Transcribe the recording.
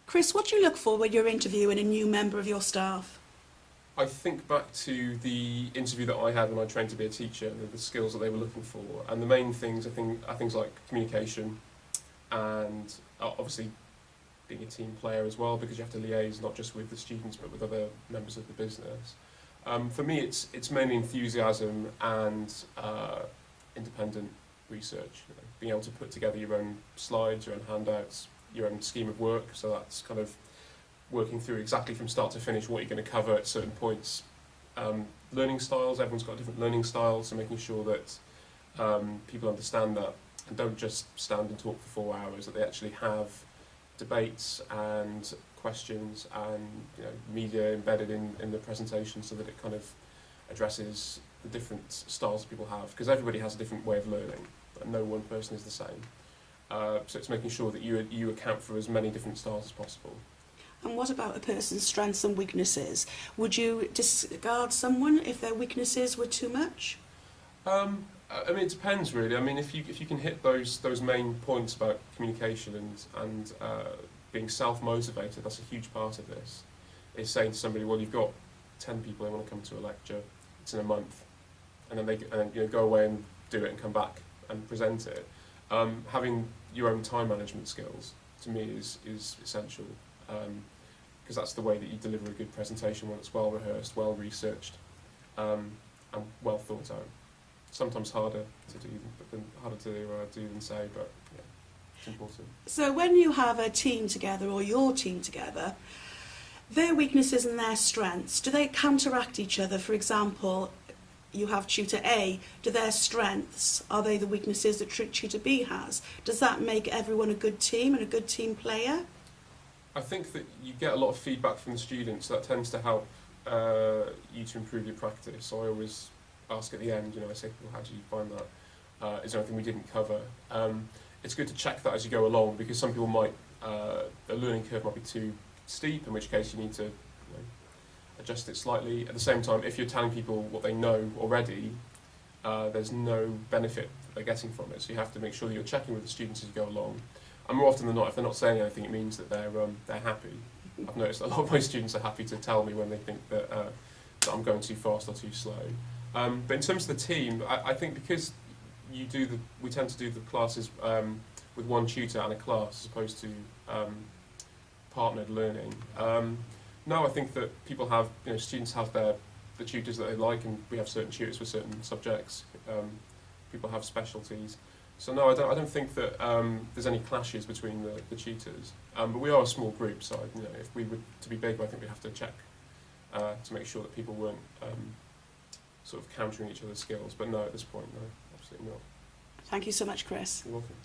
Chris, what do you look for when you're interviewing a new member of your staff? I think back to the interview that I had when I trained to be a teacher, the skills that they were looking for, and the main things I think are things like communication, and obviously being a team player as well, because you have to liaise not just with the students but with other members of the business. For me, it's mainly enthusiasm and independent research. You know, being able to put together your own slides, your own handouts, your own scheme of work. So that's kind of working through exactly from start to finish what you're going to cover at certain points. Learning styles, everyone's got different learning styles, so making sure that people understand that and don't just stand and talk for 4 hours, that they actually have debates and questions and media embedded in the presentation, so that it kind of addresses the different styles that people have, because everybody has a different way of learning, and no one person is the same. So it's making sure that you account for as many different styles as possible. And what about a person's strengths and weaknesses? Would you discard someone if their weaknesses were too much? I mean, it depends really. I mean, if you can hit those main points about communication and being self-motivated, that's a huge part of this. Is saying to somebody, well, you've got 10 people who want to come to a lecture, it's in a month, and then go away and do it and come back and present it. Having your own time management skills, to me, is essential, because that's the way that you deliver a good presentation, when it's well rehearsed, well researched, and well thought out. Sometimes harder to do, than say, but yeah, it's important. So when you have a team together, or your team together, their weaknesses and their strengths, do they counteract each other? For example, you have tutor A, do their strengths, are they the weaknesses that tutor B has? Does that make everyone a good team and a good team player? I think that you get a lot of feedback from the students, so that tends to help you to improve your practice. So I always ask at the end, I say to people, how do you find that? Is there anything we didn't cover? It's good to check that as you go along, because some people might, the learning curve might be too steep, in which case you need to adjust it slightly. At the same time, if you're telling people what they know already, there's no benefit that they're getting from it. So you have to make sure that you're checking with the students as you go along. And more often than not, if they're not saying anything, it means that they're happy. I've noticed that a lot of my students are happy to tell me when they think that I'm going too fast or too slow. But in terms of the team, I think because we tend to do the classes with one tutor and a class, as opposed to partnered learning. No, I think that people have, students have the tutors that they like, and we have certain tutors for certain subjects. People have specialties. So no, I don't think that there's any clashes between the tutors. But we are a small group, so if we were to be big, I think we'd have to check to make sure that people weren't sort of countering each other's skills. But no, at this point, no, absolutely not. Thank you so much, Chris. You're welcome.